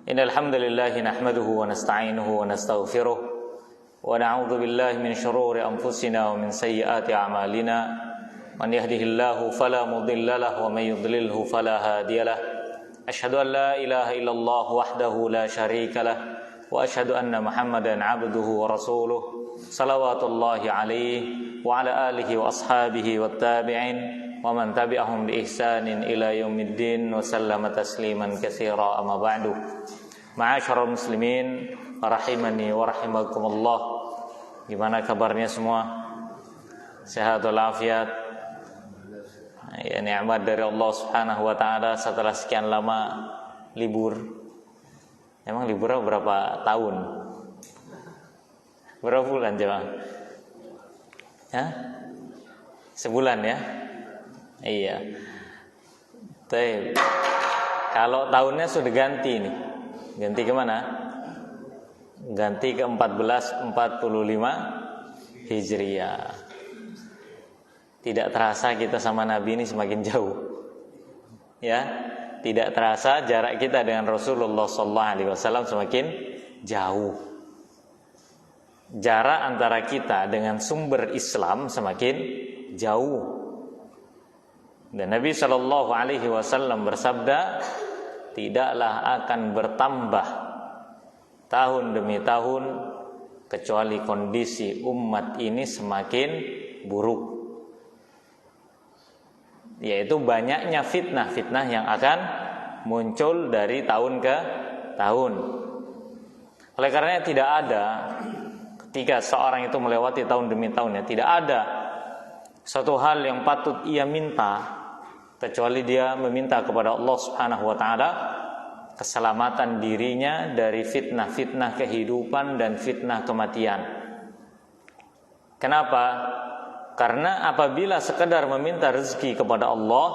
Innal hamdalillah nahmaduhu wa nasta'inuhu wa nastaghfiruh wa na'udzu billahi min shururi anfusina wa min sayyiati a'malina. Man yahdihillahu fala mudilla lahu wa may yudlilhu fala hadiyalah. Asyhadu an la ilaha illallah wahdahu la syarika lah wa asyhadu anna Muhammadan 'abduhu wa rasuluh. Shalawatullahi alaihi wa ala alihi wa ashabihi wat tabi'in wa man tabi'ahum bi ihsanin ila yaumiddin wa sallama tasliman katsira amma ba'du. Ma'asyiral muslimin rahimani wa rahimakumullah. Gimana kabarnya semua? Sehat walafiat? Ya, nikmat dari Allah Subhanahu wa taala setelah sekian lama libur. Emang liburnya berapa tahun? Berapa bulan coba? Ya? Sebulan ya? Iya. Baik. Kalau tahunnya sudah ganti nih. Ganti kemana? Ganti ke 1445 Hijriah. Tidak terasa kita sama Nabi ini semakin jauh. Ya, tidak terasa jarak kita dengan Rasulullah SAW semakin jauh. Jarak antara kita dengan sumber Islam semakin jauh. Dan Nabi SAW bersabda, tidaklah akan bertambah tahun demi tahun kecuali kondisi umat ini semakin buruk. Yaitu banyaknya fitnah-fitnah yang akan muncul dari tahun ke tahun. Oleh karenanya tidak ada ketika seorang itu melewati tahun demi tahun, ya, tidak ada satu hal yang patut ia minta kecuali dia meminta kepada Allah Subhanahu wa taala keselamatan dirinya dari fitnah-fitnah kehidupan dan fitnah kematian. Kenapa? Karena apabila sekedar meminta rezeki kepada Allah,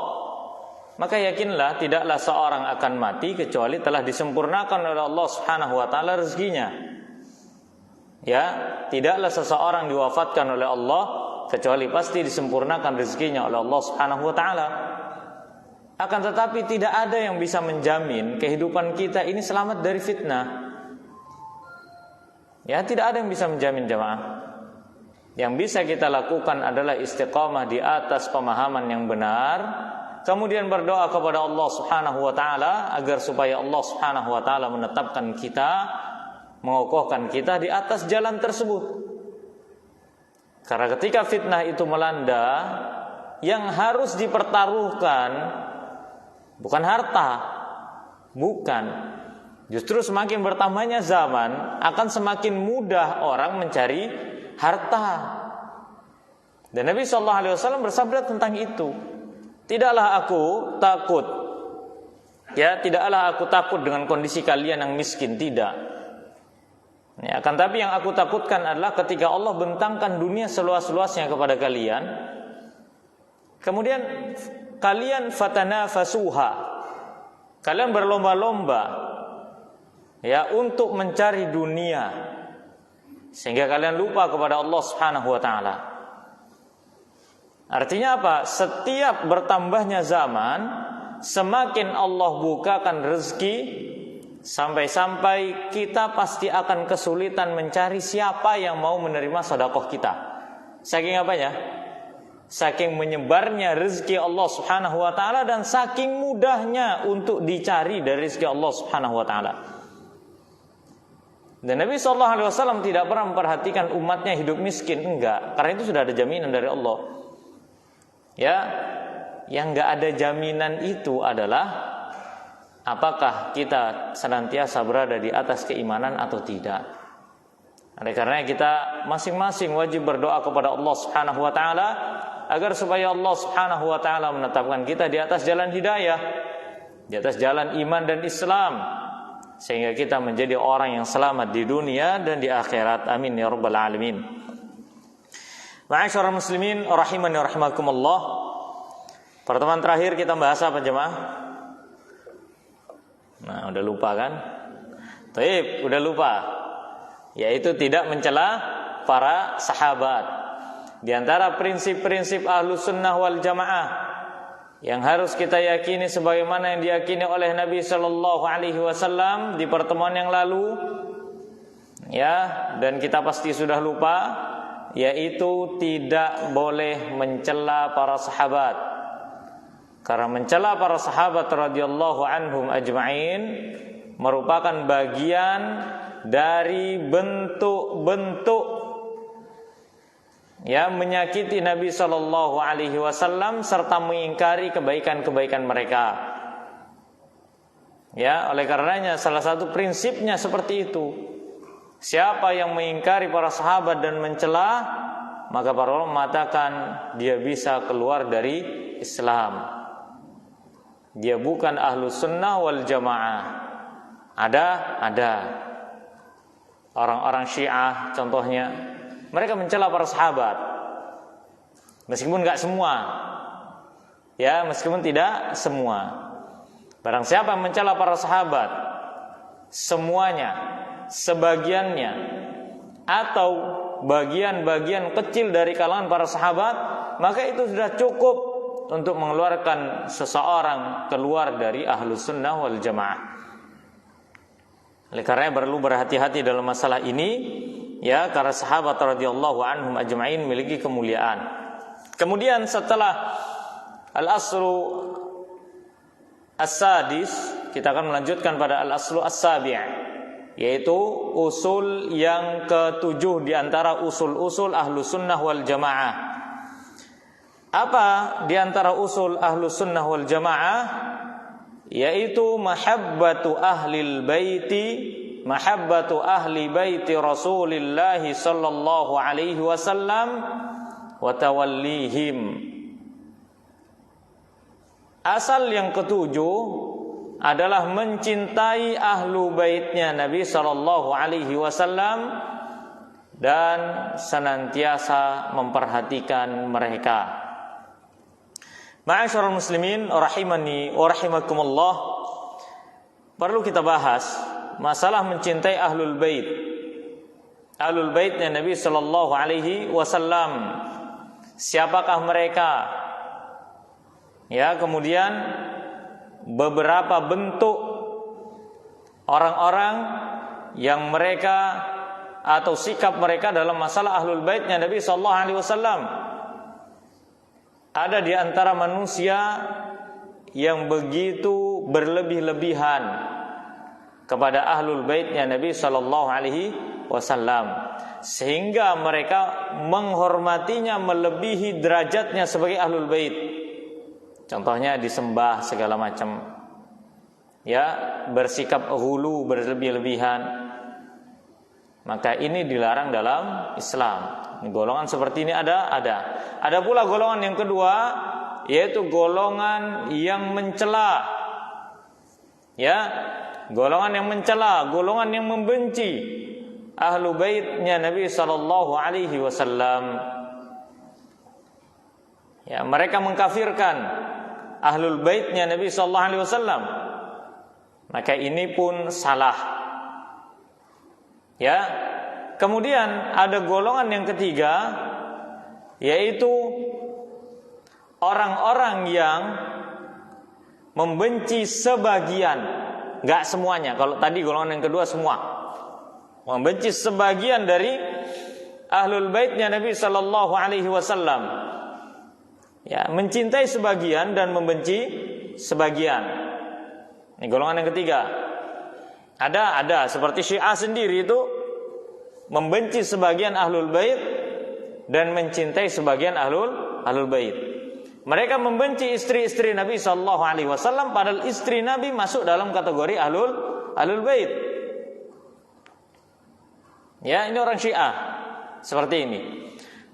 maka yakinlah tidaklah seorang akan mati kecuali telah disempurnakan oleh Allah Subhanahu wa taala rezekinya. Ya, tidaklah seseorang diwafatkan oleh Allah kecuali pasti disempurnakan rezekinya oleh Allah Subhanahu wa taala. Akan tetapi tidak ada yang bisa menjamin kehidupan kita ini selamat dari fitnah. Ya, tidak ada yang bisa menjamin, jamaah. Yang bisa kita lakukan adalah istiqamah di atas pemahaman yang benar, kemudian berdoa kepada Allah Subhanahu wa taala agar supaya Allah Subhanahu wa taala menetapkan kita, mengokohkan kita di atas jalan tersebut. Karena ketika fitnah itu melanda, yang harus dipertaruhkan bukan harta, bukan. Justru semakin bertambahnya zaman, akan semakin mudah orang mencari harta. Dan Nabi SAW bersabda tentang itu. Tidaklah aku takut, ya, tidaklah aku takut dengan kondisi kalian yang miskin, tidak. Ya, akan tapi yang aku takutkan adalah ketika Allah bentangkan dunia seluas-luasnya kepada kalian, kemudian kalian fatanafasuha, kalian berlomba-lomba, ya, untuk mencari dunia, sehingga kalian lupa kepada Allah Subhanahu wa taala. Artinya apa? Setiap bertambahnya zaman, semakin Allah bukakan rezeki, sampai-sampai kita pasti akan kesulitan mencari siapa yang mau menerima sedekah kita. Saking apanya? Saking menyebarnya rezeki Allah Subhanahu wa taala dan saking mudahnya untuk dicari dari rezeki Allah Subhanahu wa taala. Dan Nabi SAW tidak pernah memperhatikan umatnya hidup miskin, enggak, karena itu sudah ada jaminan dari Allah. Ya, yang enggak ada jaminan itu adalah apakah kita senantiasa berada di atas keimanan atau tidak. Oleh karena kita masing-masing wajib berdoa kepada Allah Subhanahu wa taala agar supaya Allah Subhanahu wa taala menetapkan kita di atas jalan hidayah, di atas jalan iman dan Islam, sehingga kita menjadi orang yang selamat di dunia dan di akhirat. Amin ya rabbal alamin. Ma'asyiral muslimin rahimani wa rahimakumullah. Pertemuan terakhir kita bahas apa, jemaah? Nah, udah lupa kan? Taib, udah lupa. Yaitu tidak mencela para sahabat. Di antara prinsip-prinsip Ahlus Sunnah wal Jamaah yang harus kita yakini sebagaimana yang diyakini oleh Nabi Shallallahu Alaihi Wasallam di pertemuan yang lalu, ya, dan kita pasti sudah lupa, yaitu tidak boleh mencela para sahabat. Karena mencela para sahabat radhiyallahu anhum ajma'in merupakan bagian dari bentuk-bentuk ya menyakiti Nabi Shallallahu Alaihi Wasallam serta mengingkari kebaikan-kebaikan mereka. Ya, oleh karenanya salah satu prinsipnya seperti itu. Siapa yang mengingkari para sahabat dan mencela, maka para ulama mengatakan dia bisa keluar dari Islam. Dia bukan ahlus sunnah wal jamaah. Ada orang-orang Syiah contohnya, mereka mencela para sahabat, meskipun tidak semua, ya, meskipun tidak semua. Barang siapa yang mencela para sahabat, semuanya, sebagiannya, atau bagian-bagian kecil dari kalangan para sahabat, maka itu sudah cukup untuk mengeluarkan seseorang keluar dari ahlus sunnah wal jamaah. Oleh karena perlu berhati-hati dalam masalah ini, ya, karena sahabat radhiyallahu anhum ajma'in memiliki kemuliaan. Kemudian setelah al-aslu as-sadis, kita akan melanjutkan pada al-aslu as-sabi', yaitu usul yang ketujuh di antara usul-usul ahlus sunnah wal jamaah. Apa di antara usul ahlus sunnah wal jamaah? Yaitu mahabbatu ahli baiti Rasulillah sallallahu alaihi wasallam wa tawallihim. Asal yang ketujuh adalah mencintai ahlu baitnya Nabi sallallahu alaihi wasallam dan senantiasa memperhatikan mereka. Ma'asyiral muslimin rahimani wa rahimakumullah, perlu kita bahas masalah mencintai ahlul bait. Ahlul baitnya Nabi sallallahu alaihi wasallam. Siapakah mereka? Ya, kemudian beberapa bentuk orang-orang yang mereka atau sikap mereka dalam masalah ahlul baitnya Nabi sallallahu alaihi wasallam. Ada di antara manusia yang begitu berlebih-lebihan kepada ahlul baitnya Nabi sallallahu alaihi wasallam, sehingga mereka menghormatinya melebihi derajatnya sebagai ahlul bait. Contohnya disembah segala macam, ya, bersikap ghulu, berlebih-lebihan. Maka ini dilarang dalam Islam. Golongan seperti ini ada. Ada pula golongan yang kedua, yaitu golongan yang mencela. Ya, golongan yang mencela, golongan yang membenci ahlu baitnya Nabi sallallahu alaihi wasallam. Ya, mereka mengkafirkan ahlul baitnya Nabi sallallahu alaihi wasallam. Maka ini pun salah. Ya. Kemudian ada golongan yang ketiga, yaitu orang-orang yang membenci sebagian, enggak semuanya. Kalau tadi golongan yang kedua semua, membenci sebagian dari ahlul baitnya Nabi sallallahu alaihi wasallam. Ya, mencintai sebagian dan membenci sebagian. Ini golongan yang ketiga. Ada seperti Syiah sendiri itu membenci sebagian ahlul bait dan mencintai sebagian ahlul bait. Mereka membenci istri-istri Nabi sallallahu alaihi wasallam, padahal istri Nabi masuk dalam kategori ahlul bait. Ya, ini orang Syiah seperti ini.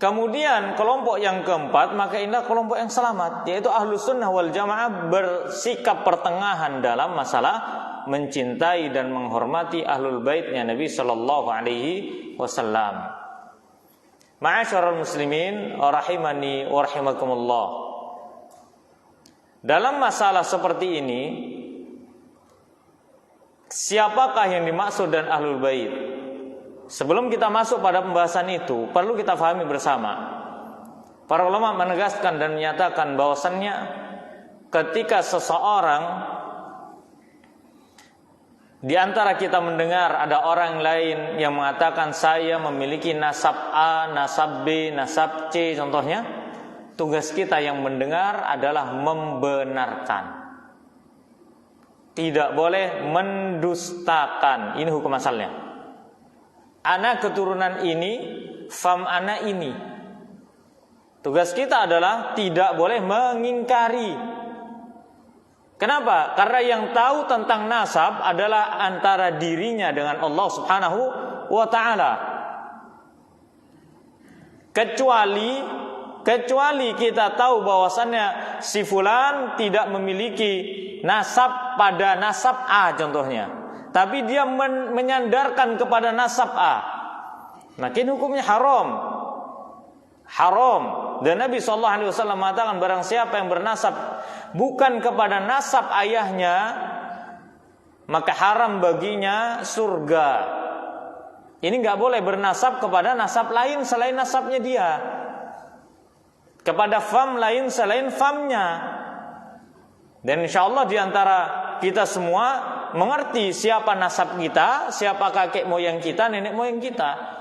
Kemudian kelompok yang keempat, maka inilah kelompok yang selamat, yaitu ahlus sunnah wal jamaah bersikap pertengahan dalam masalah mencintai dan menghormati ahlul baitnya Nabi sallallahu alaihi wasallam. Ma'asyiral muslimin rahimani wa rahimakumullah. Dalam masalah seperti ini, siapakah yang dimaksud dan ahlul bait? Sebelum kita masuk pada pembahasan itu, perlu kita pahami bersama. Para ulama menegaskan dan menyatakan bahwasannya ketika seseorang di antara kita mendengar ada orang lain yang mengatakan saya memiliki nasab A, nasab B, nasab C contohnya, tugas kita yang mendengar adalah membenarkan. Tidak boleh mendustakan. Ini hukum asalnya. Ana keturunan ini, fam ana ini. Tugas kita adalah tidak boleh mengingkari. Kenapa? Karena yang tahu tentang nasab adalah antara dirinya dengan Allah Subhanahu wa ta'ala. Kecuali kita tahu bahwasannya si fulan tidak memiliki nasab pada nasab A contohnya, tapi dia menyandarkan kepada nasab A, maka ini hukumnya haram. Dan Nabi SAW mengatakan barang siapa yang bernasab bukan kepada nasab ayahnya, maka haram baginya surga. Ini nggak boleh bernasab kepada nasab lain selain nasabnya dia, kepada fam lain selain famnya. Dan insya Allah diantara kita semua mengerti siapa nasab kita, siapa kakek moyang kita, nenek moyang kita.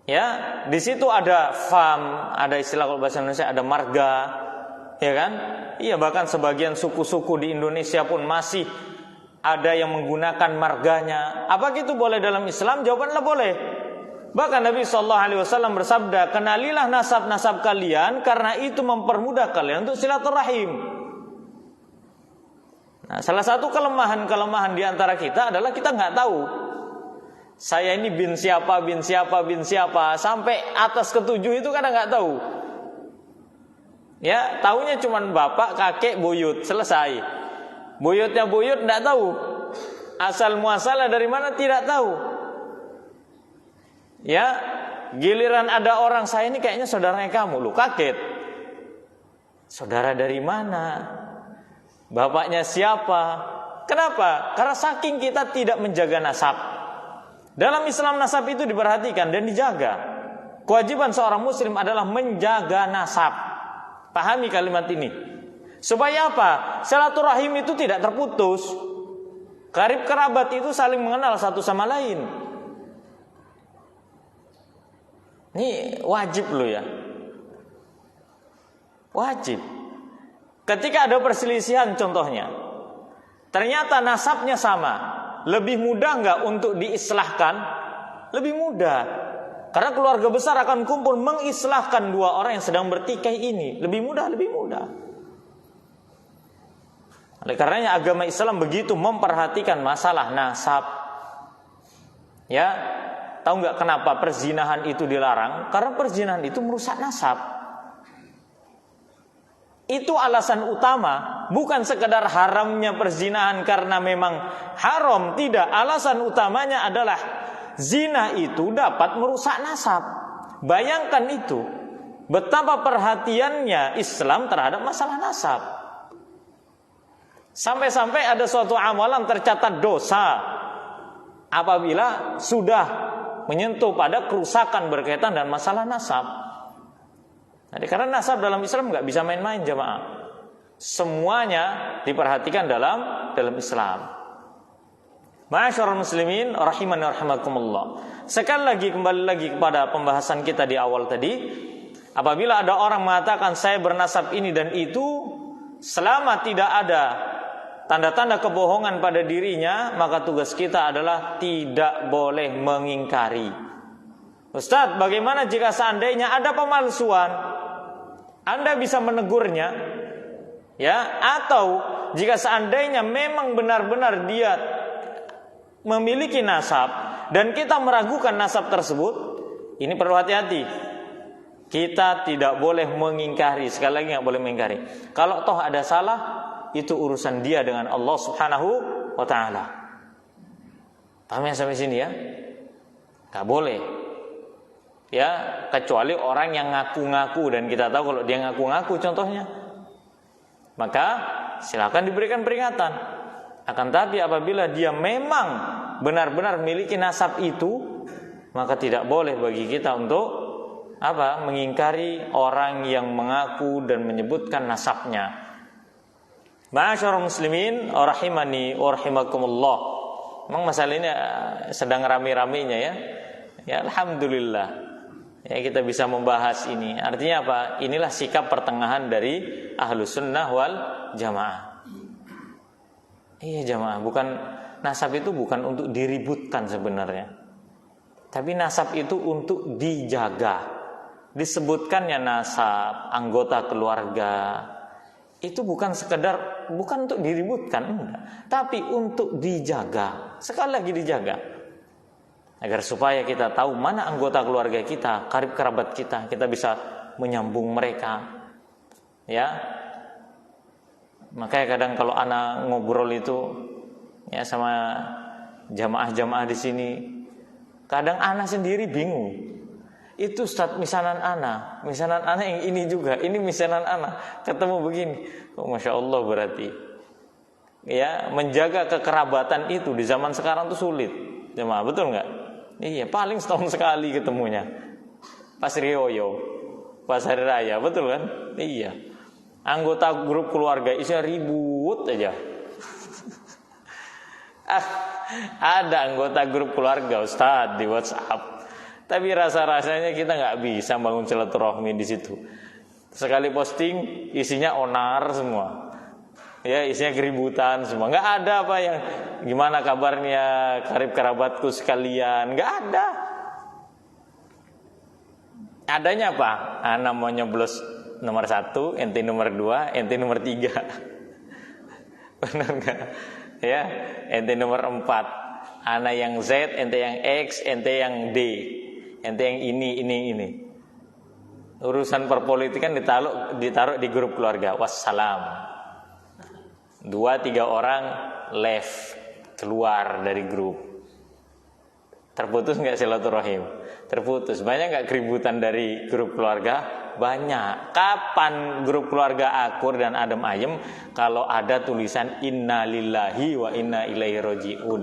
Ya, di situ ada fam, ada istilah kalau bahasa Indonesia ada marga, ya kan? Iya, bahkan sebagian suku-suku di Indonesia pun masih ada yang menggunakan marganya. Apa itu boleh dalam Islam? Jawabannya boleh. Bahkan Nabi SAW bersabda, kenalilah nasab-nasab kalian karena itu mempermudah kalian untuk silaturahim. Nah, salah satu kelemahan di antara kita adalah kita nggak tahu. Saya ini bin siapa, sampai atas ketujuh itu kadang nggak tahu. Ya, taunya cuma bapak, kakek, buyut, selesai. Buyutnya buyut nggak tahu. Asal muasalah dari mana tidak tahu. Ya, giliran ada orang saya ini kayaknya saudaranya kamu, lu kaget. Saudara dari mana? Bapaknya siapa? Kenapa? Karena saking kita tidak menjaga nasab. Dalam Islam nasab itu diperhatikan dan dijaga. Kewajiban seorang muslim adalah menjaga nasab. Pahami kalimat ini. Supaya apa? Silaturahim itu tidak terputus. Karib kerabat itu saling mengenal satu sama lain. Ini wajib loh ya. Wajib. Ketika ada perselisihan contohnya, ternyata nasabnya sama, lebih mudah nggak untuk diislahkan? Lebih mudah. Karena keluarga besar akan kumpul mengislahkan dua orang yang sedang bertikai ini. Lebih mudah. Oleh karenanya agama Islam begitu memperhatikan masalah nasab. Ya, tahu nggak kenapa perzinahan itu dilarang? Karena perzinahan itu merusak nasab. Itu alasan utama, bukan sekedar haramnya perzinahan karena memang haram, tidak. Alasan utamanya adalah zina itu dapat merusak nasab. Bayangkan itu, betapa perhatiannya Islam terhadap masalah nasab. Sampai-sampai ada suatu amalan tercatat dosa apabila sudah menyentuh pada kerusakan berkaitan dengan masalah nasab. Jadi karena nasab dalam Islam nggak bisa main-main jamaah. Semuanya diperhatikan dalam Islam. Ma'asyiral muslimin rahimani rahimakumullah. Sekali lagi kembali lagi kepada pembahasan kita di awal tadi. Apabila ada orang mengatakan saya bernasab ini dan itu, selama tidak ada tanda-tanda kebohongan pada dirinya, maka tugas kita adalah tidak boleh mengingkari. Ustaz, bagaimana jika seandainya ada pemalsuan? Anda bisa menegurnya, ya, atau jika seandainya memang benar-benar dia memiliki nasab dan kita meragukan nasab tersebut, ini perlu hati-hati. Kita tidak boleh mengingkari, sekali lagi nggak boleh mengingkari. Kalau toh ada salah, itu urusan dia dengan Allah Subhanahu wa ta'ala. Paham ya sampai sini ya? Nggak boleh. Ya, kecuali orang yang ngaku-ngaku dan kita tahu kalau dia ngaku-ngaku contohnya, maka silakan diberikan peringatan. Akan tapi apabila dia memang benar-benar memiliki nasab itu, maka tidak boleh bagi kita untuk mengingkari orang yang mengaku dan menyebutkan nasabnya. Ma'asyiral muslimin rahimani wa rahimakumullah. Memang masalah ini sedang rame-ramenya ya. Ya alhamdulillah. Ya kita bisa membahas ini. Artinya apa? Inilah sikap pertengahan dari Ahlus Sunnah wal Jamaah. Iya jamaah, nasab itu bukan untuk diributkan sebenarnya. Tapi nasab itu untuk dijaga. Disebutkannya nasab, anggota keluarga, itu bukan untuk diributkan, enggak. Tapi untuk dijaga. Sekali lagi dijaga. Agar supaya kita tahu mana anggota keluarga kita, karib kerabat kita bisa menyambung mereka. Ya. Makanya kadang kalau anak ngobrol itu ya sama jamaah-jamaah di sini, kadang anak sendiri bingung. Itu Ustaz misanan anak yang ini juga, ini misanan anak, ketemu begini. Oh, Masya Allah berarti. Ya, menjaga kekerabatan itu di zaman sekarang tuh sulit. Jemaah, betul nggak? Iya, paling setahun sekali ketemunya. Pas Rioyo, pas hari raya, betul kan? Iya. Anggota grup keluarga isinya ribut aja. Ada anggota grup keluarga Ustaz di WhatsApp. Tapi rasa-rasanya kita nggak bisa bangun silaturahmi di situ. Sekali posting isinya onar semua. Ya, isinya keributan semua. Nggak ada apa yang gimana kabarnya karib kerabatku sekalian. Nggak ada. Adanya apa? Anak mau nyoblos nomor 1, ente nomor 2, ente nomor 3. Benar nggak? Ya, ente nomor 4. Anak yang Z, ente yang X, ente yang D. Ente yang ini. Urusan perpolitikan ditaruh di grup keluarga. Wassalam. 2-3 orang left, keluar dari grup. Terputus nggak silaturahim? Terputus. Banyak nggak keributan dari grup keluarga? Banyak. Kapan grup keluarga akur dan adem ayem? Kalau ada tulisan Inna lillahi wa inna ilaihi roji'un.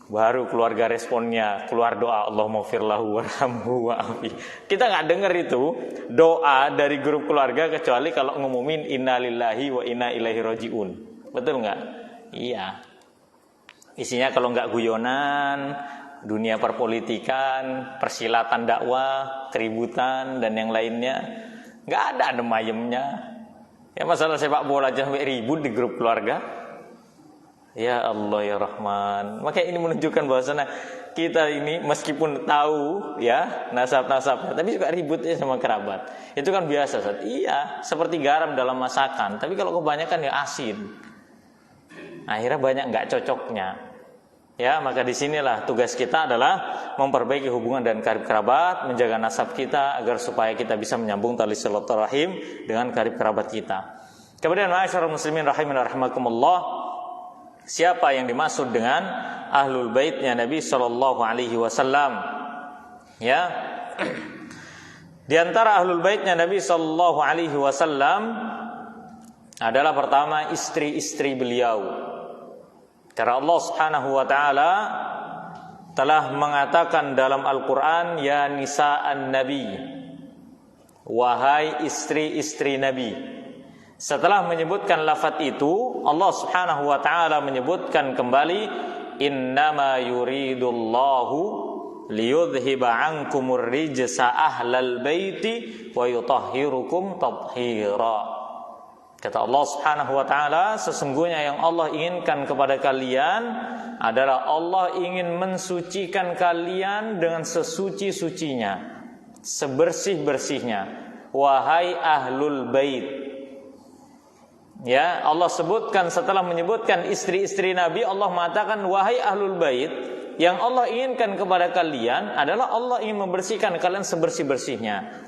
Baru keluarga responnya, keluar doa Allahumma firlahu warhamhu wa'afi. Kita nggak dengar itu doa dari grup keluarga kecuali kalau ngumumin Inna lillahi wa inna ilaihi roji'un. Betul nggak? Iya. Isinya kalau nggak guyonan, dunia perpolitikan, persilatan dakwah, keributan dan yang lainnya, nggak ada adem ayemnya. Ya masalah sepak bola aja sampai ribut di grup keluarga. Ya Allah ya Rahman. Makanya ini menunjukkan bahwasanya kita ini meskipun tahu ya nasab-nasabnya, tapi juga ributnya sama kerabat. Itu kan biasa, Ustaz. Iya, seperti garam dalam masakan. Tapi kalau kebanyakan ya asin. Akhirnya banyak nggak cocoknya. Ya, maka disinilah tugas kita adalah memperbaiki hubungan dan karib kerabat, menjaga nasab kita agar supaya kita bisa menyambung tali silaturahim dengan karib kerabat kita. Kemudian ma'asyiral muslimin rahimani rahimakumullah, siapa yang dimaksud dengan ahlul baitnya Nabi sallallahu alaihi wasallam? Ya. Di antara ahlul baitnya Nabi sallallahu alaihi wasallam adalah pertama istri-istri beliau. Karena Allah Subhanahu wa taala telah mengatakan dalam Al-Qur'an, ya nisa'an nabi, wahai istri-istri Nabi. Setelah menyebutkan lafaz itu, Allah Subhanahu wa taala menyebutkan kembali, innama yuridullahu liyudhhiba 'ankumur rijsa ahlal baiti wa yutahhirukum tathhira. Kata Allah Subhanahu wa taala, sesungguhnya yang Allah inginkan kepada kalian adalah Allah ingin mensucikan kalian dengan sesuci-sucinya, sebersih-bersihnya. Wahai ahlul bait. Ya, Allah sebutkan setelah menyebutkan istri-istri Nabi, Allah mengatakan wahai ahlul bait, yang Allah inginkan kepada kalian adalah Allah ingin membersihkan kalian sebersih-bersihnya.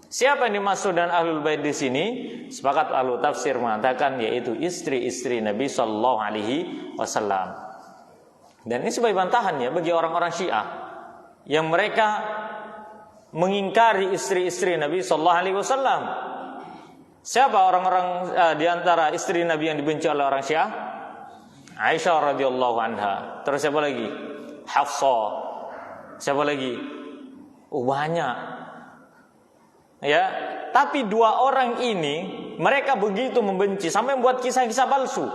Siapa yang dimaksud dengan ahlul bait di sini? Sepakat ahlu tafsir mengatakan yaitu istri-istri Nabi sallallahu alaihi wasallam. Dan ini sebagai bantahan ya bagi orang-orang Syiah yang mereka mengingkari istri-istri Nabi sallallahu alaihi wasallam. Siapa orang-orang di antara istri Nabi yang dibenci oleh orang Syiah? Aisyah radhiyallahu anha. Terus siapa lagi? Hafsah. Siapa lagi? Oh, banyak. Ya, tapi dua orang ini mereka begitu membenci sampai membuat kisah-kisah palsu.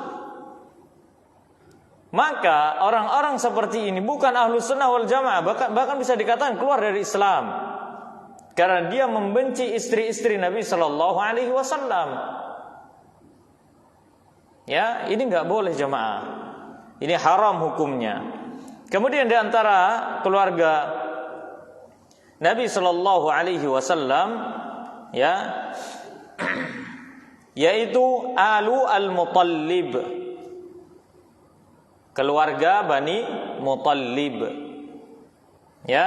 Maka orang-orang seperti ini bukan ahlus sunnah wal jamaah, bahkan bisa dikatakan keluar dari Islam, karena dia membenci istri-istri Nabi Shallallahu Alaihi Wasallam. Ya, ini nggak boleh jamaah. Ini haram hukumnya. Kemudian di antara keluarga Nabi Shallallahu Alaihi Wasallam, ya, yaitu Alu al-Muttalib, keluarga Bani Muttalib. Ya,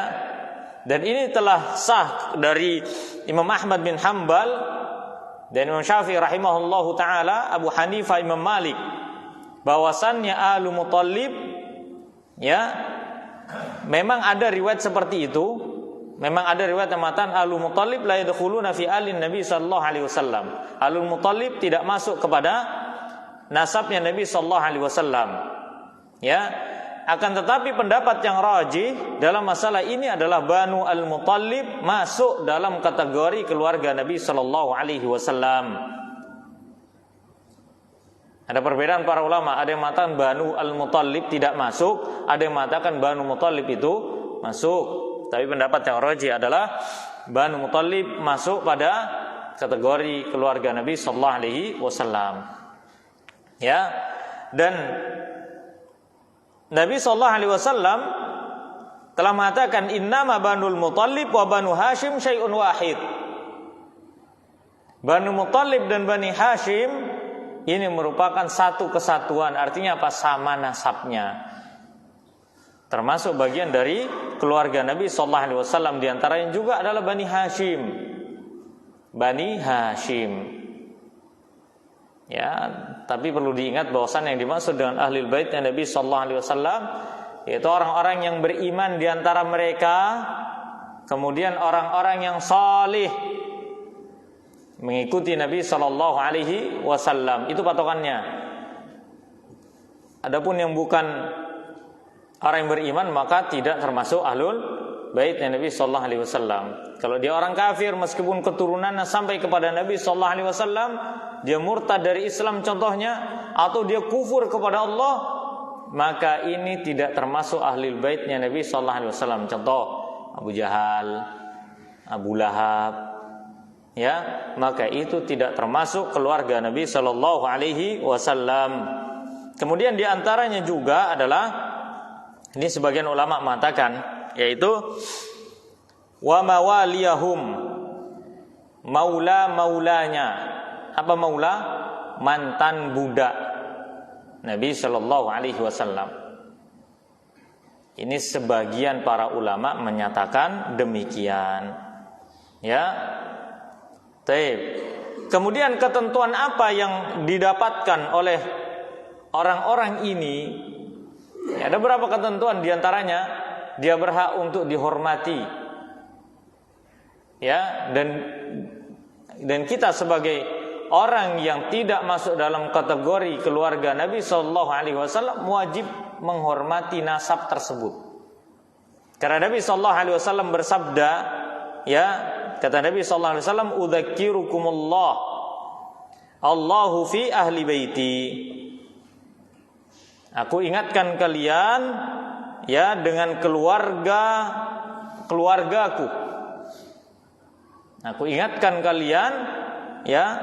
dan ini telah sah dari Imam Ahmad bin Hanbal dan Imam Syafi'i rahimahullahu taala, Abu Hanifah, Imam Malik, bahwasannya Alu Muttalib, ya, memang ada riwayat seperti itu. Memang ada riwayat yang mengatakan Alu Muttalib la yadkhuluna fi alin Nabi sallallahu alaihi wasallam. Alu Muttalib tidak masuk kepada nasabnya Nabi sallallahu alaihi wasallam. Ya, akan tetapi pendapat yang rajih dalam masalah ini adalah Banu Al-Muttalib masuk dalam kategori keluarga Nabi sallallahu alaihi wasallam. Ada perbedaan para ulama, ada yang mengatakan Banu Al-Muttalib tidak masuk, ada yang mengatakan Banu Muttalib itu masuk. Tapi pendapat yang rajih adalah Banu Muttalib masuk pada kategori keluarga Nabi sallallahu alaihi wasallam. Ya. Dan Nabi sallallahu alaihi wasallam telah mengatakan innama Banul Muttalib wa Banu Hashim syai'un wahid. Banu Muttalib dan Bani Hashim ini merupakan satu kesatuan, artinya apa? Sama nasabnya. Termasuk bagian dari keluarga Nabi sallallahu alaihi wasallam, di antaranya juga adalah Bani Hashim. Bani Hashim. Ya, tapi perlu diingat bahwasan yang dimaksud dengan ahlul bait Nabi sallallahu alaihi wasallam yaitu orang-orang yang beriman di antara mereka, kemudian orang-orang yang salih mengikuti Nabi sallallahu alaihi wasallam. Itu patokannya. Adapun yang bukan orang yang beriman maka tidak termasuk ahlul bait Nabi sallallahu alaihi wasallam. Kalau dia orang kafir meskipun keturunannya sampai kepada Nabi sallallahu alaihi wasallam, dia murtad dari Islam contohnya, atau dia kufur kepada Allah, maka ini tidak termasuk ahlul baitnya Nabi sallallahu alaihi wasallam. Contoh Abu Jahal, Abu Lahab, ya, maka itu tidak termasuk keluarga Nabi sallallahu alaihi wasallam. Kemudian di antaranya juga adalah, ini sebagian ulama mengatakan, yaitu wa mawaliyahum, maulanya. Apa maula? Mantan budak Nabi sallallahu alaihi wasallam. Ini sebagian para ulama menyatakan demikian. Ya. Baik. Kemudian ketentuan apa yang didapatkan oleh orang-orang ini? Ya, ada beberapa ketentuan, diantaranya dia berhak untuk dihormati. Ya, dan kita sebagai orang yang tidak masuk dalam kategori keluarga Nabi sallallahu alaihi wasallam wajib menghormati nasab tersebut. Karena Nabi sallallahu alaihi wasallam bersabda, ya, kata Nabi sallallahu alaihi wasallam, "Udzakirukumullah, Allahu fi ahli baiti." Aku ingatkan kalian, ya, dengan keluargaku. Aku ingatkan kalian, ya,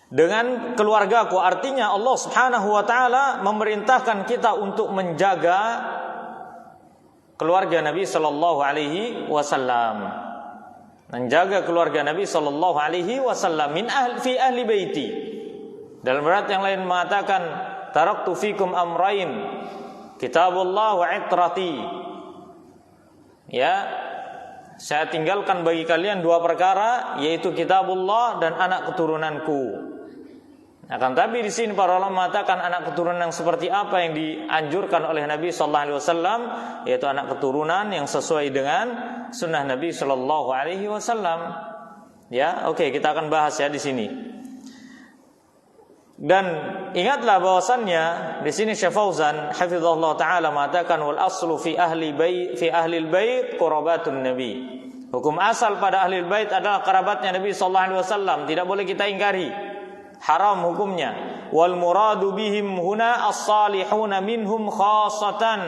dengan keluargaku. Artinya Allah Subhanahu wa taala memerintahkan kita untuk menjaga keluarga Nabi sallallahu alaihi wasallam. Menjaga keluarga Nabi sallallahu alaihi wasallam fi ahli baiti. Dalam ayat yang lain mengatakan, taraktu fikum amrain, kitabullah wa itrati. Ya, saya tinggalkan bagi kalian dua perkara, yaitu kitabullah dan anak keturunanku. Akan tapi di sini para ulama mengatakan anak keturunan yang seperti apa yang dianjurkan oleh Nabi sallallahu alaihi wasallam, yaitu anak keturunan yang sesuai dengan sunnah Nabi sallallahu alaihi wasallam. Ya, oke, kita akan bahas ya di sini. Dan ingatlah bahwasannya di sini Syekh Fauzan hafizahullah taala mengatakan wal aslu fi ahli bait qurabatun nabi. Hukum asal pada ahli bait adalah kerabatnya Nabi sallallahu alaihi wasallam, tidak boleh kita ingkari. Haram hukumnya. Wal muradu bihim huna as-salihuna minhum khassatan.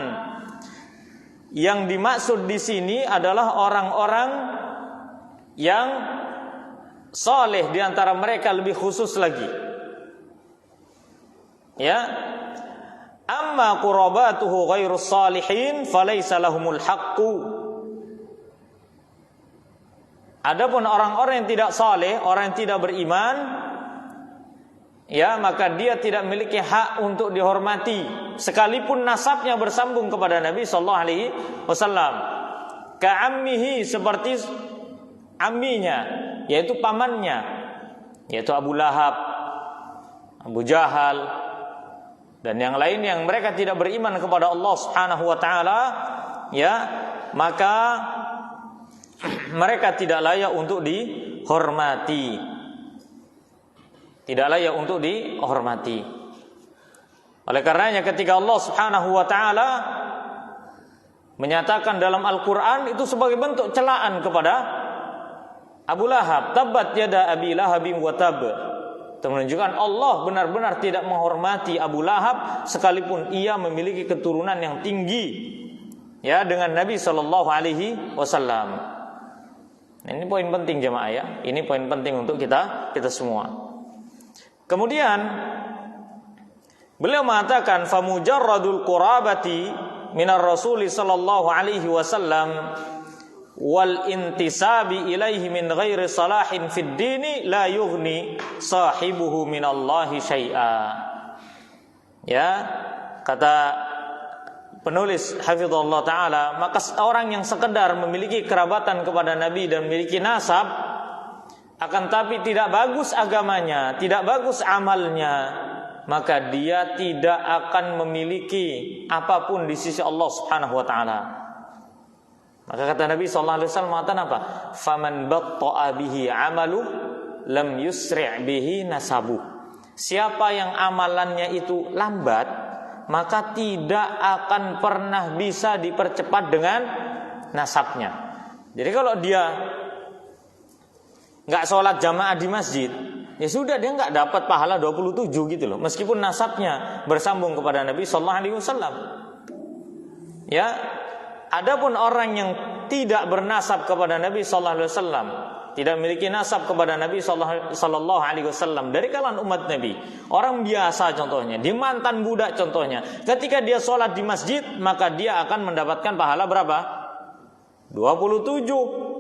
Yang dimaksud di sini adalah orang-orang yang saleh di antara mereka lebih khusus lagi. Ya. Amma qurabatuhu ghairus salihin falaysa lahumul haqqu. Adapun orang-orang yang tidak saleh, orang yang tidak beriman, ya, maka dia tidak memiliki hak untuk dihormati sekalipun nasabnya bersambung kepada Nabi sallallahu alaihi wasallam. Ka'ammihi, seperti amminya, yaitu pamannya, yaitu Abu Lahab, Abu Jahal dan yang lain yang mereka tidak beriman kepada Allah Subhanahu wa taala, ya, maka mereka tidak layak untuk dihormati. Tidak layak untuk dihormati. Oleh karenanya ketika Allah Subhanahu wa taala menyatakan dalam Al-Qur'an itu sebagai bentuk celaan kepada Abu Lahab, tabbat yada abi lahabin wa tab. Itu menunjukkan Allah benar-benar tidak menghormati Abu Lahab sekalipun ia memiliki keturunan yang tinggi, ya, dengan Nabi sallallahu alaihi wasallam. Ini poin penting jemaah, ya. Ini poin penting untuk kita semua. Kemudian beliau mengatakan famujarradul qurabati minar rasuli sallallahu alaihi wasallam wal intisabi ilaihi min ghairi salahin fid dini la yughni sahibuhu minallahi syai'a. Ya, kata penulis hafizahullah taala, maka orang yang sekedar memiliki kerabatan kepada Nabi dan memiliki nasab, akan tapi tidak bagus agamanya, tidak bagus amalnya, maka dia tidak akan memiliki apapun di sisi Allah Subhanahu wa taala. Maka kata Nabi sallallahu alaihi wasallam mengatakan apa? Faman batta'a bihi 'amalu lam yusri' bihi nasabu. Siapa yang amalannya itu lambat, maka tidak akan pernah bisa dipercepat dengan nasabnya. Jadi kalau dia nggak sholat jamaah di masjid, ya sudah, dia nggak dapat pahala 27 gitu loh, meskipun nasabnya bersambung kepada Nabi sallallahu alaihi wasallam. Ya, adapun orang yang tidak bernasab kepada Nabi sallallahu alaihi wasallam, tidak memiliki nasab kepada Nabi sallallahu alaihi wasallam dari kalangan umat Nabi, orang biasa contohnya, dia mantan budak contohnya, ketika dia sholat di masjid, maka dia akan mendapatkan pahala berapa? 27.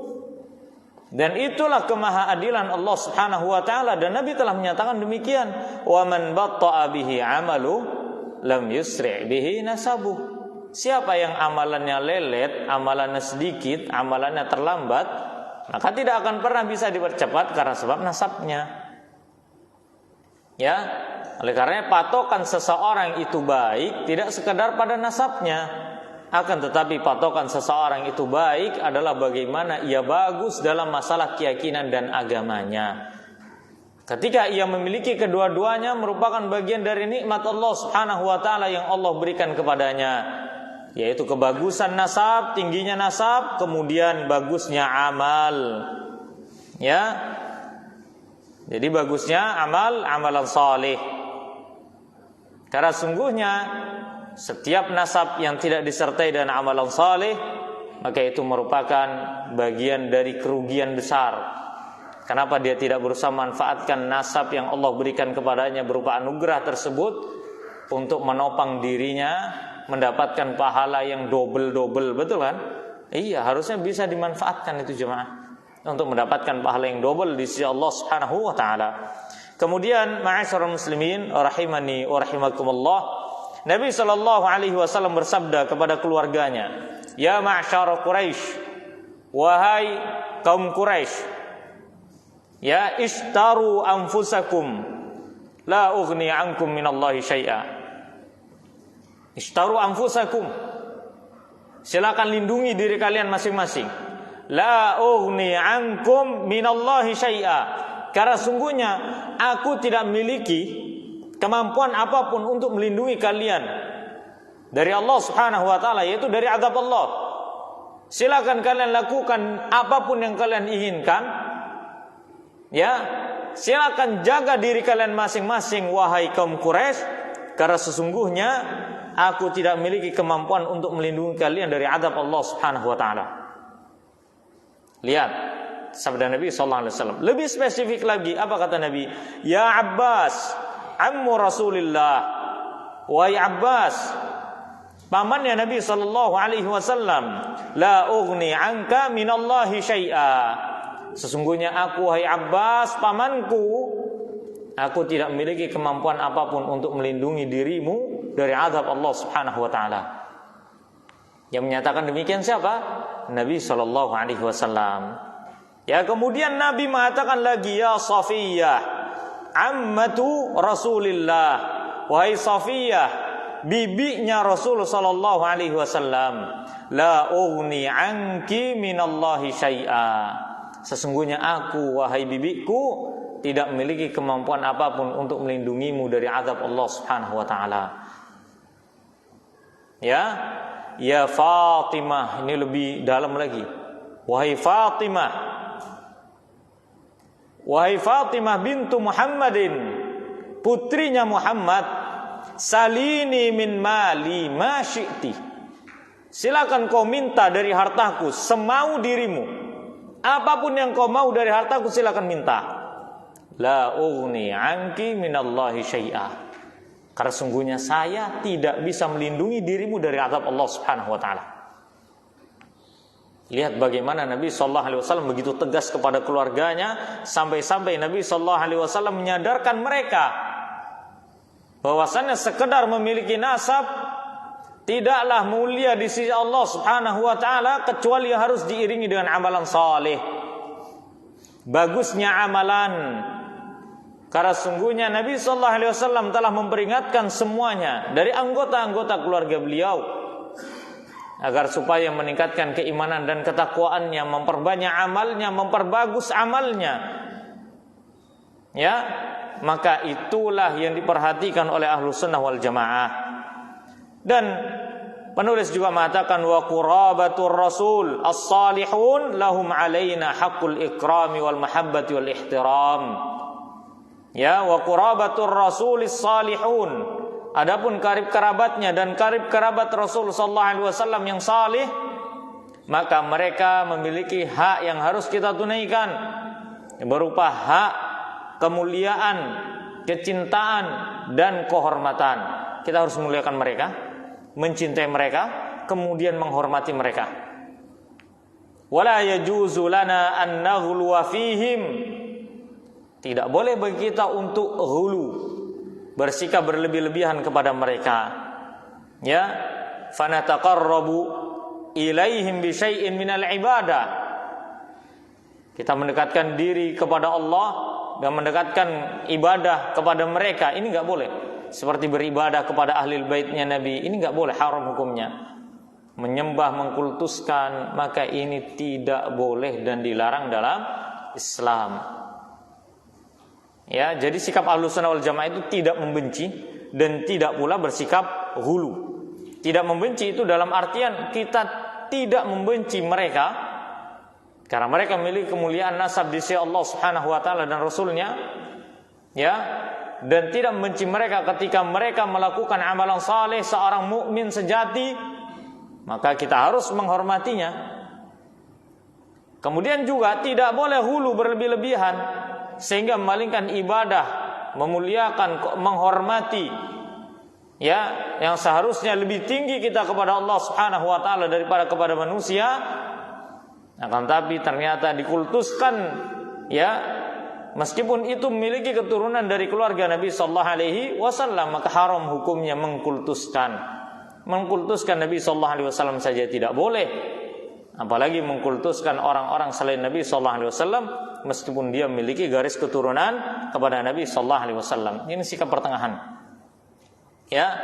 Dan itulah kemahaadilan Allah Subhanahu wa taala, dan Nabi telah menyatakan demikian, wa man batta'a bihi 'amalu lam yusri' bihi nasabu. Siapa yang amalannya lelet, amalannya sedikit, amalannya terlambat, maka tidak akan pernah bisa dipercepat karena sebab nasabnya. Ya, oleh karenanya patokan seseorang itu baik tidak sekedar pada nasabnya, akan tetapi patokan seseorang itu baik adalah bagaimana ia bagus dalam masalah keyakinan dan agamanya. Ketika ia memiliki kedua-duanya, merupakan bagian dari nikmat Allah Subhanahu wa taala yang Allah berikan kepadanya, yaitu kebagusan nasab, tingginya nasab, kemudian bagusnya amal. Ya. Jadi bagusnya amalan saleh. Karena sungguhnya setiap nasab yang tidak disertai dengan amalan saleh, maka itu merupakan bagian dari kerugian besar. Kenapa dia tidak berusaha manfaatkan nasab yang Allah berikan kepadanya berupa anugerah tersebut untuk menopang dirinya, mendapatkan pahala yang double, betul kan? Iya, harusnya bisa dimanfaatkan itu jemaah untuk mendapatkan pahala yang double di sisi Allah Subhanahu wa taala. Kemudian ma'asyiral muslimin rahimani wa rahimakumullah, Nabi sallallahu alaihi wasallam bersabda kepada keluarganya, "Ya ma'syar Quraisy, wahai kaum Quraisy, ya ishtaru anfusakum la ughni ankum minallahi syai'a." Ishtaru anfusakum, silakan lindungi diri kalian masing-masing. La ughni ankum minallahi syai'a, karena sungguhnya aku tidak memiliki kemampuan apapun untuk melindungi kalian dari Allah Subhanahu wa taala, yaitu dari azab Allah. Silakan kalian lakukan apapun yang kalian inginkan. Ya, silakan jaga diri kalian masing-masing wahai kaum Quraisy, karena sesungguhnya aku tidak memiliki kemampuan untuk melindungi kalian dari azab Allah Subhanahu wa taala. Lihat sabda Nabi sallallahu alaihi wasallam. Lebih spesifik lagi, apa kata Nabi? Ya Abbas, ammu Rasulillah. Wahai Abbas, pamannya Nabi sallallahu alaihi wasallam, la ughni anka minallahi syai'a. Sesungguhnya aku, wahai Abbas, pamanku, aku tidak memiliki kemampuan apapun untuk melindungi dirimu dari azab Allah Subhanahu wa taala. Yang menyatakan demikian siapa? Nabi sallallahu alaihi wasallam. Ya, kemudian Nabi mengatakan lagi, ya Safiyah, ammatu Rasulillah. Wahai Safiyah, bibinya Rasul sallallahu alaihi wasallam, la ughni anki minallahi syai'a. Sesungguhnya aku, wahai bibiku, tidak memiliki kemampuan apapun untuk melindungimu dari azab Allah Subhanahu wa taala. Ya, ya Fatimah, ini lebih dalam lagi. Wahai Fatimah, wahai Fatimah bintu Muhammadin, putrinya Muhammad, salini min mali ma syi'ti. Silakan kau minta dari hartaku semau dirimu. Apapun yang kau mau dari hartaku silakan minta. La ughni anki minallahi syai'a. Karena sungguhnya saya tidak bisa melindungi dirimu dari azab Allah Subhanahu wa taala. Lihat bagaimana Nabi sallallahu alaihi wasallam begitu tegas kepada keluarganya, sampai-sampai Nabi sallallahu alaihi wasallam menyadarkan mereka bahwasannya sekedar memiliki nasab tidaklah mulia di sisi Allah Subhanahu wa taala kecuali harus diiringi dengan amalan saleh. Bagusnya amalan, karena sungguhnya Nabi sallallahu alaihi wasallam telah memperingatkan semuanya dari anggota-anggota keluarga beliau agar supaya meningkatkan keimanan dan ketakwaannya, memperbanyak amalnya, memperbagus amalnya. Ya, maka itulah yang diperhatikan oleh Ahlus Sunnah wal Jamaah. Dan penulis juga mengatakan wa qurabatur rasul as-salihun lahum alaina haqqul ikrami wal mahabbati wal ihtiram. Ya, wa qurabatur rasul as-salihun. Adapun karib kerabatnya dan karib kerabat Rasul sallallahu alaihi wasallam yang salih, maka mereka memiliki hak yang harus kita tunaikan, berupa hak kemuliaan, kecintaan dan kehormatan. Kita harus memuliakan mereka, mencintai mereka, kemudian menghormati mereka. Wala yajuzu lana an naghluwa fihim. Tidak boleh bagi kita untuk ghulu, bersikap berlebih-lebihan kepada mereka. Ya, fanataqarrabu ilaihim bi syai'in minal ibadah. Kita mendekatkan diri kepada Allah dan mendekatkan ibadah kepada mereka. Ini enggak boleh. Seperti beribadah kepada ahli baitnya Nabi, ini enggak boleh, haram hukumnya. Menyembah, mengkultuskan, maka ini tidak boleh dan dilarang dalam Islam. Ya, jadi sikap Ahlus Sunnah wal Jamaah itu tidak membenci dan tidak pula bersikap ghulu. Tidak membenci itu dalam artian kita tidak membenci mereka karena mereka memiliki kemuliaan nasab di sisi Allah Subhanahu wa taala dan Rasulnya. Ya, dan tidak membenci mereka ketika mereka melakukan amalan saleh seorang mukmin sejati, maka kita harus menghormatinya. Kemudian juga tidak boleh ghulu berlebih-lebihan sehingga memalingkan ibadah, memuliakan, menghormati, ya, yang seharusnya lebih tinggi kita kepada Allah Subhanahu wa taala daripada kepada manusia, akan tapi ternyata dikultuskan, ya, meskipun itu memiliki keturunan dari keluarga Nabi sallallahu alaihi wasallam, maka haram hukumnya mengkultuskan Nabi sallallahu alaihi wasallam saja tidak boleh, apalagi mengkultuskan orang-orang selain Nabi sallallahu alaihi wasallam meskipun dia memiliki garis keturunan kepada Nabi sallallahu alaihi wasallam. Ini sikap pertengahan. Ya.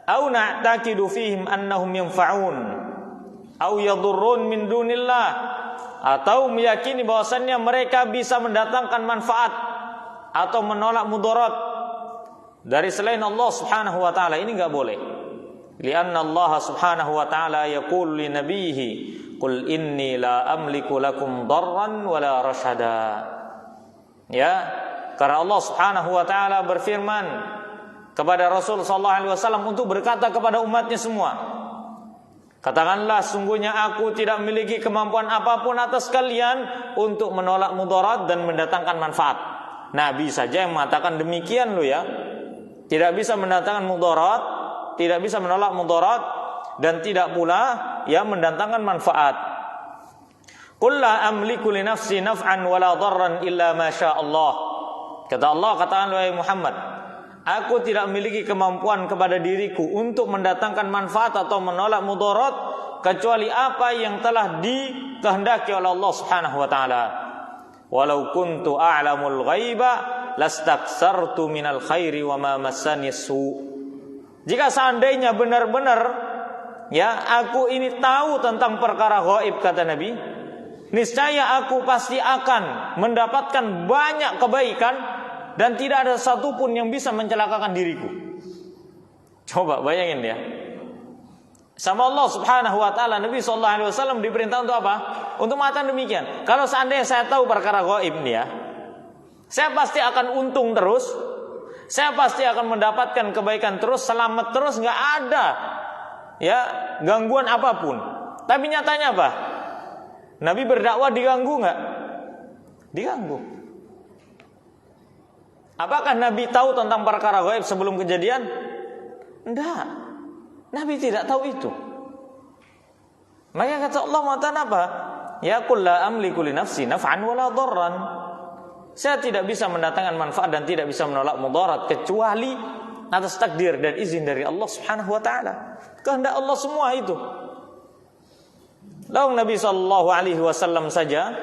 Au na'taqidu fihim annahum yanfa'un au yadurrun min dunillah, atau meyakini bahwasannya mereka bisa mendatangkan manfaat atau menolak mudarat dari selain Allah Subhanahu wa taala, ini enggak boleh. Lianna Allah Subhanahu wa taala yaqulu li nabiyhi, "Qul inni la amliku lakum darran wala rasyada." Ya, karena Allah Subhanahu wa taala berfirman kepada Rasul sallallahu alaihi wasallam untuk berkata kepada umatnya semua, katakanlah, sungguhnya aku tidak memiliki kemampuan apapun atas kalian untuk menolak mudarat dan mendatangkan manfaat. Nabi saja yang mengatakan demikian loh ya. Tidak bisa mendatangkan mudarat, tidak bisa menolak mudarat, dan tidak pula ya mendatangkan manfaat. Qul la amliku li nafsi naf'an wala dharran illa ma syaa Allah. Kata Allah, katakan wahai Muhammad, aku tidak memiliki kemampuan kepada diriku untuk mendatangkan manfaat atau menolak mudarat kecuali apa yang telah dikehendaki oleh Allah Subhanahu wa taala. Walau kuntu a'lamul ghaiba lastaksartu minal khairi wa ma massani su. Jika seandainya benar-benar ya aku ini tahu tentang perkara ghaib, kata Nabi, niscaya aku pasti akan mendapatkan banyak kebaikan dan tidak ada satupun yang bisa mencelakakan diriku. Coba bayangin ya. Sama Allah Subhanahu wa taala, Nabi sallallahu alaihi wasallam diperintah untuk apa? Untuk mengatakan demikian. Kalau seandainya saya tahu perkara ghaib nih ya, saya pasti akan untung terus. Saya pasti akan mendapatkan kebaikan terus, selamat terus, enggak ada ya gangguan apapun. Tapi nyatanya apa? Nabi berdakwah diganggu enggak? Diganggu. Apakah Nabi tahu tentang perkara ghaib sebelum kejadian? Enggak. Nabi tidak tahu itu. Maka kata Allah Ta'ala apa? Ya qul la amliku li nafsi naf'an wala dharran. Saya tidak bisa mendatangkan manfaat dan tidak bisa menolak mudarat kecuali atas takdir dan izin dari Allah Subhanahu wa taala. Kehendak Allah semua itu. Lalu Nabi sallallahu alaihi wasallam saja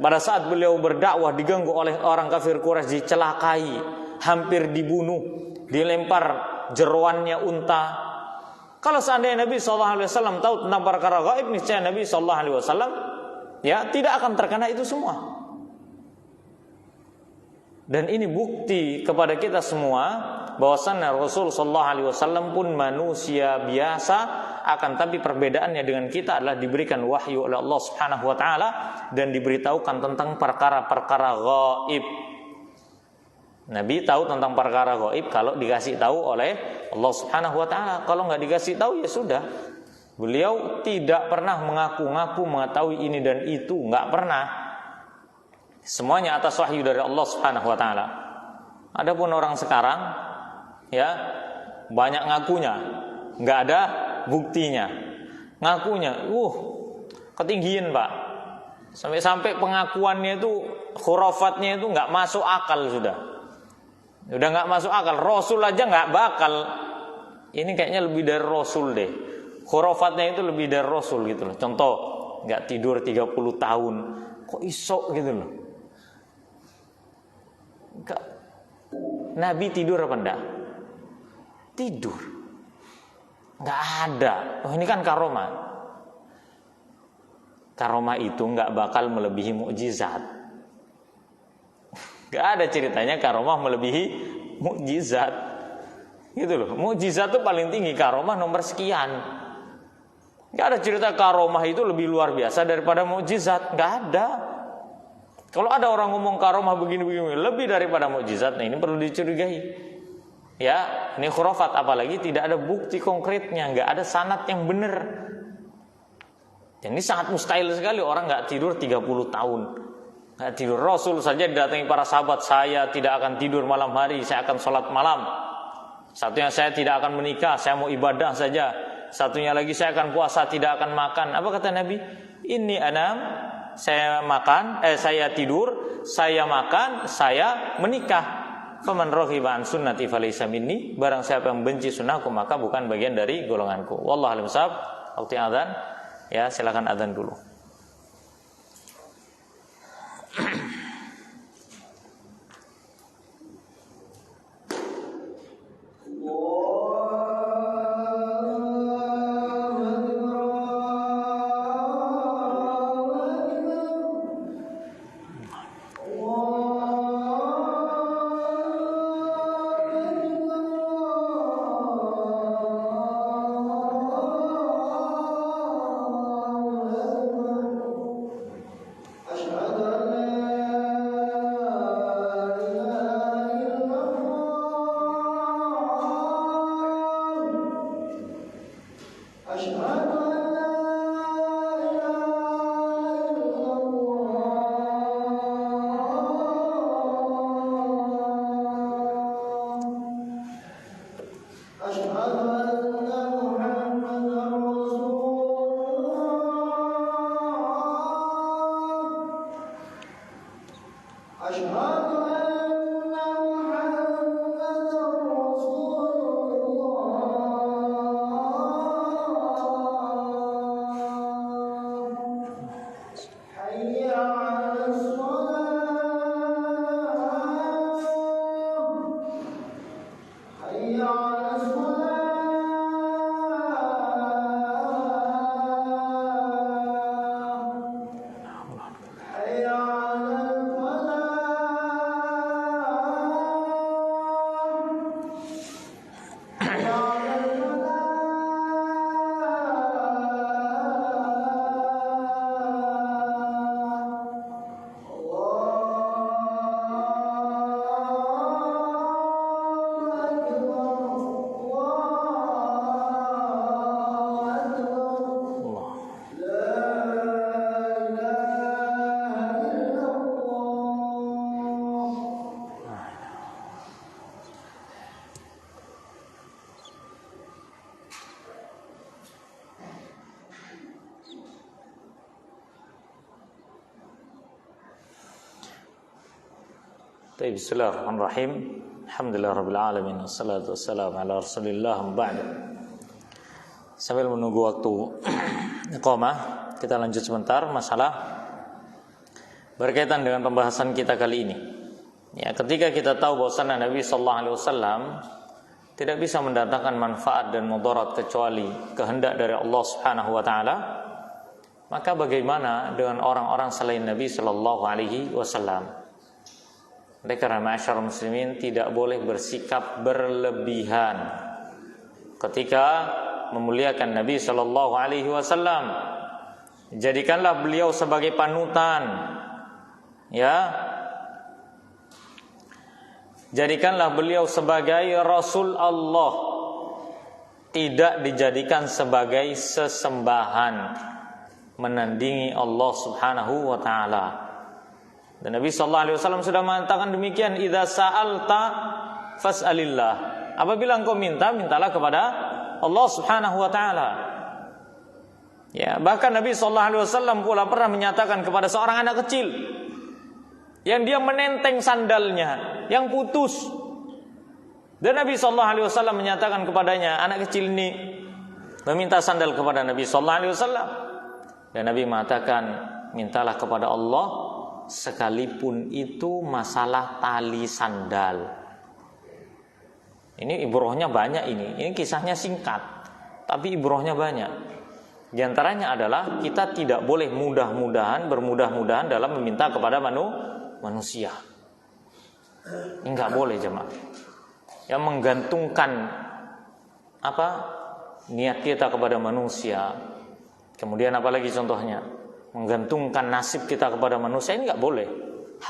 pada saat beliau berdakwah diganggu oleh orang kafir Quraisy, dicelakai, hampir dibunuh, dilempar jeroannya unta. Kalau seandainya Nabi sallallahu alaihi wasallam tahu tentang perkara gaib, niscaya Nabi sallallahu alaihi wasallam ya tidak akan terkena itu semua. Dan ini bukti kepada kita semua bahwasannya Rasul sallallahu alaihi wasallam pun manusia biasa, akan tapi perbedaannya dengan kita adalah diberikan wahyu oleh Allah Subhanahu wa taala dan diberitahukan tentang perkara-perkara gaib. Nabi tahu tentang perkara gaib kalau dikasih tahu oleh Allah Subhanahu wa taala. Kalau enggak dikasih tahu ya sudah. Beliau tidak pernah mengaku-ngaku mengetahui ini dan itu, enggak pernah. Semuanya atas wahyu dari Allah Subhanahu wa taala. Adapun orang sekarang ya banyak ngakunya, enggak ada buktinya. Ngakunya, ketinggian, Pak. Sampai pengakuannya itu, khurafatnya itu enggak masuk akal sudah. Udah enggak masuk akal. Rasul aja enggak bakal. Ini kayaknya lebih dari Rasul deh. Khurafatnya itu lebih dari Rasul gitu loh. Contoh, enggak tidur 30 tahun. Kok iso gitu loh. Enggak. Nabi tidur apa enggak? Tidur. Enggak ada. Oh, ini kan karomah. Karomah itu enggak bakal melebihi mukjizat. Enggak ada ceritanya karomah melebihi mukjizat. Gitu loh. Mukjizat itu paling tinggi, karomah nomor sekian. Enggak ada cerita karomah itu lebih luar biasa daripada mukjizat, enggak ada. Kalau ada orang ngomong karomah begini-begini lebih daripada mukjizat, nah ini perlu dicurigai. Ya, ini khurafat, apalagi tidak ada bukti konkretnya, enggak ada sanad yang benar. Dan ini sangat mustahil sekali orang enggak tidur 30 tahun. Enggak tidur. Rasul saja didatangi para sahabat, saya tidak akan tidur malam hari, saya akan sholat malam. Satunya saya tidak akan menikah, saya mau ibadah saja. Satunya lagi saya akan puasa, tidak akan makan. Apa kata Nabi? Ini anam, saya makan, saya tidur, saya makan, saya menikah. Faman raghiba an sunnati falaysa minni. Barang siapa yang benci sunnahku maka bukan bagian dari golonganku. Wallahu a'lam bishawab. Waktu adzan, ya silakan adzan dulu. Bismillahirrahmanirrahim. Alhamdulillahirabbil alamin wassalatu wassalamu ala Rasulillah ba'd. Sambil menunggu waktu iqamah, kita lanjut sebentar masalah berkaitan dengan pembahasan kita kali ini. Ya, ketika kita tahu bahwasanya Nabi sallallahu alaihi wasallam tidak bisa mendatangkan manfaat dan mudarat kecuali kehendak dari Allah Subhanahu wa taala, maka bagaimana dengan orang-orang selain Nabi sallallahu alaihi wasallam? Oleh karena ma'asyarul muslimin tidak boleh bersikap berlebihan ketika memuliakan Nabi sallallahu alaihi wasallam. Jadikanlah beliau sebagai panutan. Ya. Jadikanlah beliau sebagai Rasul Allah. Tidak dijadikan sebagai sesembahan menandingi Allah Subhanahu wa taala. Dan Nabi sallallahu alaihi wasallam sudah mengatakan demikian, idza sa'alta fas'alillah. Apabila engkau minta, mintalah kepada Allah Subhanahu wa taala. Ya, bahkan Nabi sallallahu alaihi wasallam pula pernah menyatakan kepada seorang anak kecil yang dia menenteng sandalnya yang putus. Dan Nabi sallallahu alaihi wasallam menyatakan kepadanya, anak kecil ini meminta sandal kepada Nabi sallallahu alaihi wasallam. Dan Nabi mengatakan, mintalah kepada Allah sekalipun itu masalah tali sandal. Ini ibrohnya banyak ini kisahnya singkat, tapi ibrohnya banyak. Di antaranya adalah kita tidak boleh bermudah-mudahan dalam meminta kepada manusia. Ini nggak boleh jemaah. Yang menggantungkan niat kita kepada manusia. Kemudian apalagi contohnya? Menggantungkan nasib kita kepada manusia, ini enggak boleh.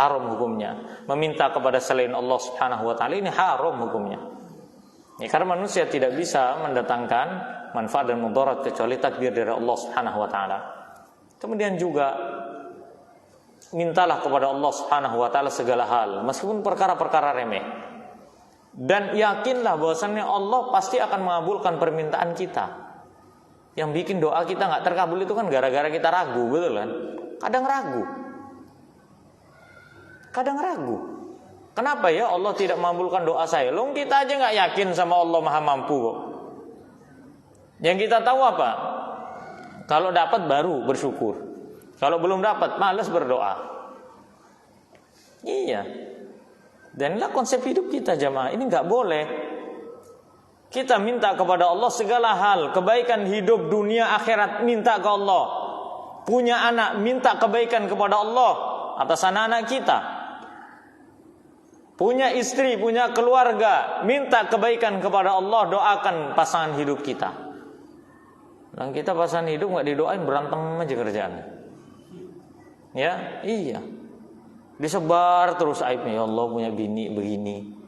Haram hukumnya. Meminta kepada selain Allah Subhanahu wa taala ini haram hukumnya. Ya, karena manusia tidak bisa mendatangkan manfaat dan mudarat kecuali takdir dari Allah Subhanahu wa taala. Kemudian juga mintalah kepada Allah Subhanahu wa taala segala hal, meskipun perkara-perkara remeh. Dan yakinlah bahwasannya Allah pasti akan mengabulkan permintaan kita. Yang bikin doa kita nggak terkabul itu kan gara-gara kita ragu, betul kan? Kadang ragu. Kenapa ya Allah tidak mengabulkan doa saya? Loh, kita aja nggak yakin sama Allah Maha Mampu kok. Yang kita tahu apa? Kalau dapat baru bersyukur. Kalau belum dapat malas berdoa. Iya. Dan inilah konsep hidup kita jamaah. Ini nggak boleh. Kita minta kepada Allah segala hal, kebaikan hidup, dunia, akhirat, minta ke Allah. Punya anak, minta kebaikan kepada Allah atas anak-anak kita. Punya istri, punya keluarga, minta kebaikan kepada Allah, doakan pasangan hidup kita. Dan kita pasangan hidup nggak didoain, berantem aja kerjaan. Ya, iya. Disebar terus aibnya, ya Allah punya bini begini.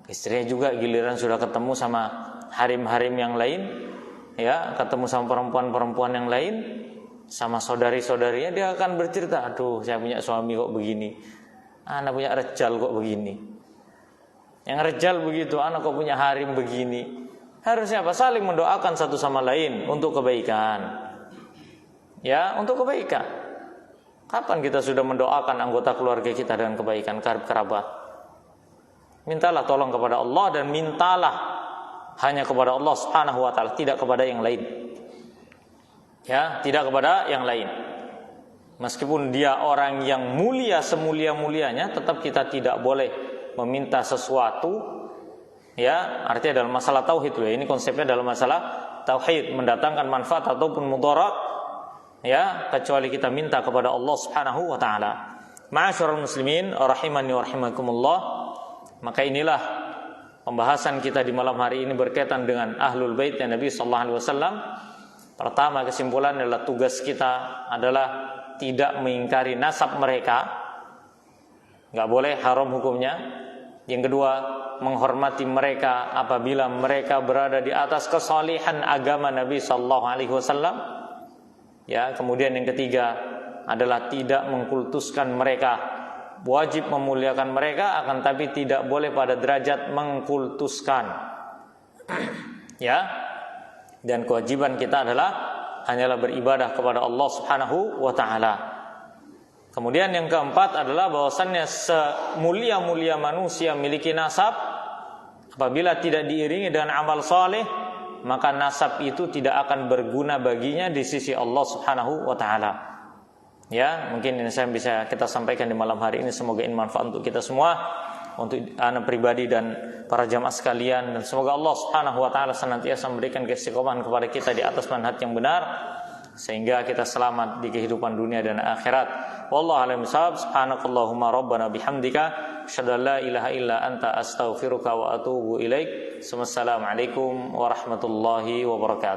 Istrinya juga giliran sudah ketemu sama harim-harim yang lain, ya, ketemu sama perempuan-perempuan yang lain, sama saudari-saudarinya, dia akan bercerita, aduh saya punya suami kok begini, anak punya rejal kok begini, yang rejal begitu, anak kok punya harim begini. Harusnya apa? Saling mendoakan satu sama lain untuk kebaikan. Ya, untuk kebaikan. Kapan kita sudah mendoakan anggota keluarga kita dengan kebaikan, karib kerabat? Mintalah tolong kepada Allah dan mintalah hanya kepada Allah Subhanahu wa taala, tidak kepada yang lain. Ya, tidak kepada yang lain. Meskipun dia orang yang mulia semulia-mulianya, tetap kita tidak boleh meminta sesuatu, ya, artinya dalam masalah tauhid ya. Ini konsepnya dalam masalah tauhid, mendatangkan manfaat ataupun mudarat, ya, kecuali kita minta kepada Allah Subhanahu wa taala. Ma'asyiral muslimin rahimani wa rahimakumullah. Maka inilah pembahasan kita di malam hari ini berkaitan dengan Ahlul Bait Nabi sallallahu alaihi wasallam. Pertama, kesimpulan adalah tugas kita adalah tidak mengingkari nasab mereka, nggak boleh, haram hukumnya. Yang kedua, menghormati mereka apabila mereka berada di atas kesalihan agama Nabi sallallahu alaihi wasallam. Ya, kemudian yang ketiga adalah tidak mengkultuskan mereka. Wajib memuliakan mereka, akan tapi tidak boleh pada derajat mengkultuskan. Ya. Dan kewajiban kita adalah hanyalah beribadah kepada Allah Subhanahu wa taala. Kemudian yang keempat adalah bahwasannya semulia-mulia manusia memiliki nasab, apabila tidak diiringi dengan amal saleh, maka nasab itu tidak akan berguna baginya di sisi Allah Subhanahu wa taala. Ya, mungkin ini saya bisa kita sampaikan di malam hari ini, semoga ini manfaat untuk kita semua, untuk anak pribadi dan para jamaah sekalian, dan semoga Allah Subhanahu wa taala senantiasa memberikan keistiqomahan kepada kita di atas manhaj yang benar sehingga kita selamat di kehidupan dunia dan akhirat. Wallahu a'lam bishawab. Subhanakallahumma rabbana bihamdika asyhadu an la ilaha illa anta astaghfiruka wa atubu ilaik. Wassalamualaikum warahmatullahi wabarakatuh.